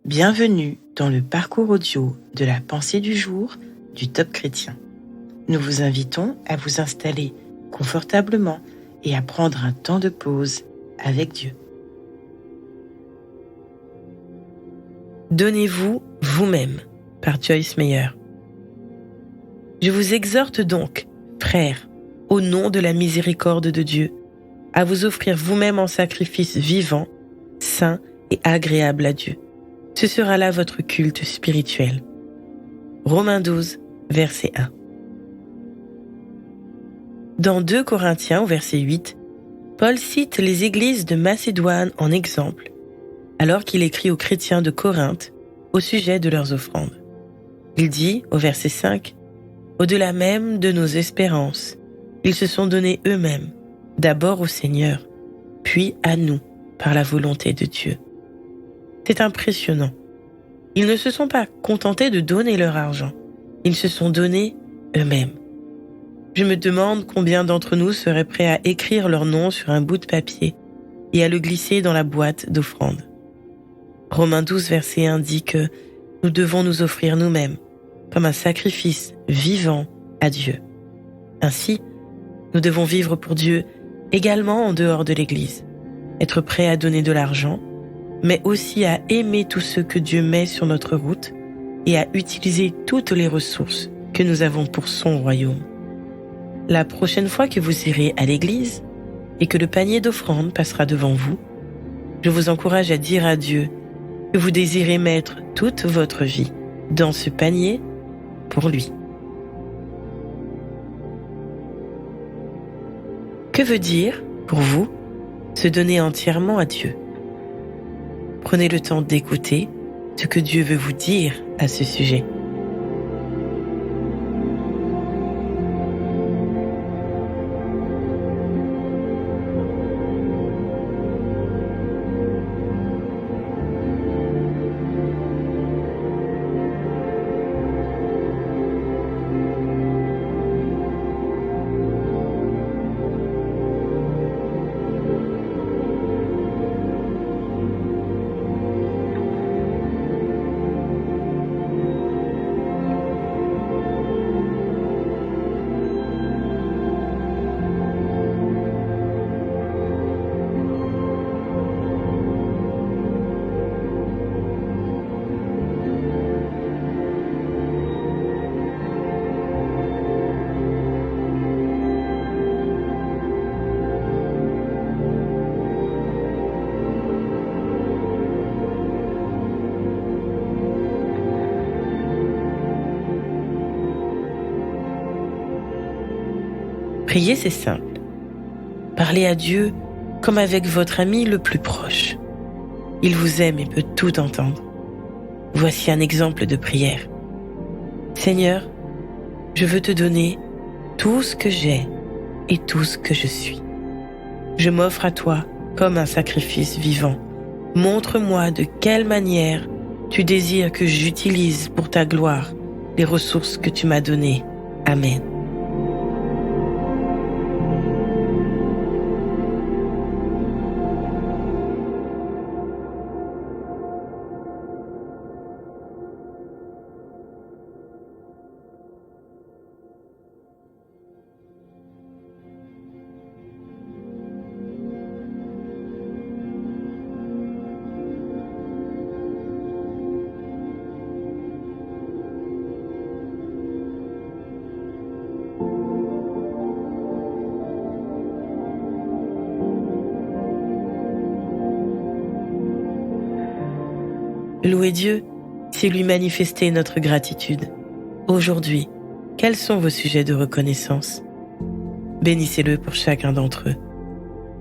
Bienvenue dans le parcours audio de la pensée du jour du Top Chrétien. Nous vous invitons à vous installer confortablement et à prendre un temps de pause avec Dieu. Donnez-vous vous-même par Joyce Meyer. Je vous exhorte donc, frères, au nom de la miséricorde de Dieu, à vous offrir vous-même en sacrifice vivant, saint et agréable à Dieu. Ce sera là votre culte spirituel. Romains 12, verset 1. Dans 2 Corinthiens, au verset 8, Paul cite les églises de Macédoine en exemple, alors qu'il écrit aux chrétiens de Corinthe au sujet de leurs offrandes. Il dit, au verset 5, « Au-delà même de nos espérances, ils se sont donnés eux-mêmes, d'abord au Seigneur, puis à nous, par la volonté de Dieu. » C'est impressionnant. Ils ne se sont pas contentés de donner leur argent. Ils se sont donnés eux-mêmes. Je me demande combien d'entre nous seraient prêts à écrire leur nom sur un bout de papier et à le glisser dans la boîte d'offrande. Romains 12, verset 1 dit que nous devons nous offrir nous-mêmes comme un sacrifice vivant à Dieu. Ainsi, nous devons vivre pour Dieu également en dehors de l'Église, être prêts à donner de l'argent, mais aussi à aimer tous ceux que Dieu met sur notre route et à utiliser toutes les ressources que nous avons pour son royaume. La prochaine fois que vous irez à l'église et que le panier d'offrande passera devant vous, je vous encourage à dire à Dieu que vous désirez mettre toute votre vie dans ce panier pour lui. Que veut dire, pour vous, se donner entièrement à Dieu ? Prenez le temps d'écouter ce que Dieu veut vous dire à ce sujet. Prier, c'est simple. Parlez à Dieu comme avec votre ami le plus proche. Il vous aime et peut tout entendre. Voici un exemple de prière. Seigneur, je veux te donner tout ce que j'ai et tout ce que je suis. Je m'offre à toi comme un sacrifice vivant. Montre-moi de quelle manière tu désires que j'utilise pour ta gloire les ressources que tu m'as données. Amen. Louez Dieu, c'est lui manifester notre gratitude. Aujourd'hui, quels sont vos sujets de reconnaissance ? Bénissez-le pour chacun d'entre eux.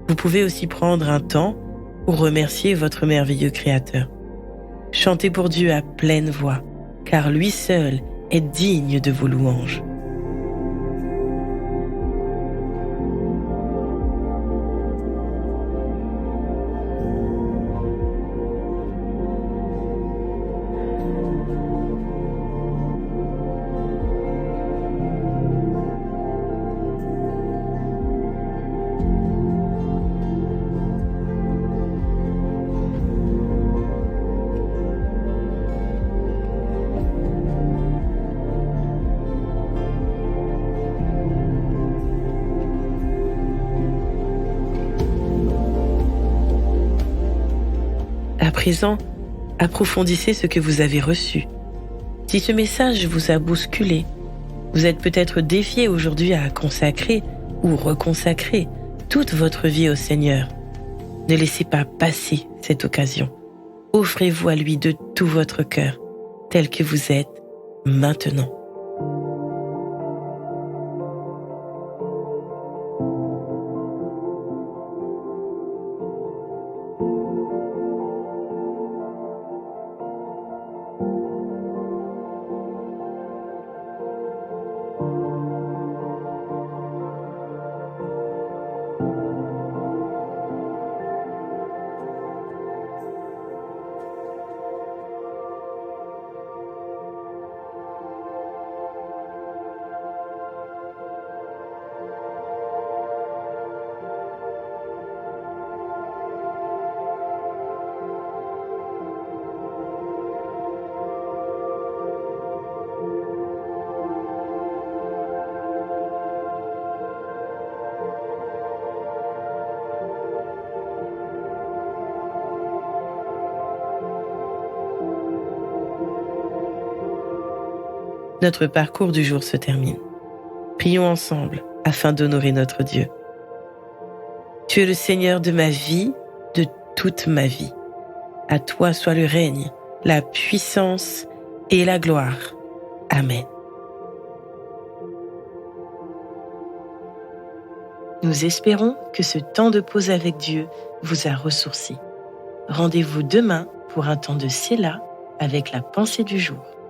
Vous pouvez aussi prendre un temps pour remercier votre merveilleux Créateur. Chantez pour Dieu à pleine voix, car lui seul est digne de vos louanges. présent, approfondissez ce que vous avez reçu. Si ce message vous a bousculé, vous êtes peut-être défié aujourd'hui à consacrer ou reconsacrer toute votre vie au Seigneur. Ne laissez pas passer cette occasion. Offrez-vous à lui de tout votre cœur, tel que vous êtes maintenant. Notre parcours du jour se termine. Prions ensemble afin d'honorer notre Dieu. Tu es le Seigneur de ma vie, de toute ma vie. À toi soit le règne, la puissance et la gloire. Amen. Nous espérons que ce temps de pause avec Dieu vous a ressourci. Rendez-vous demain pour un temps de Séla avec la pensée du jour.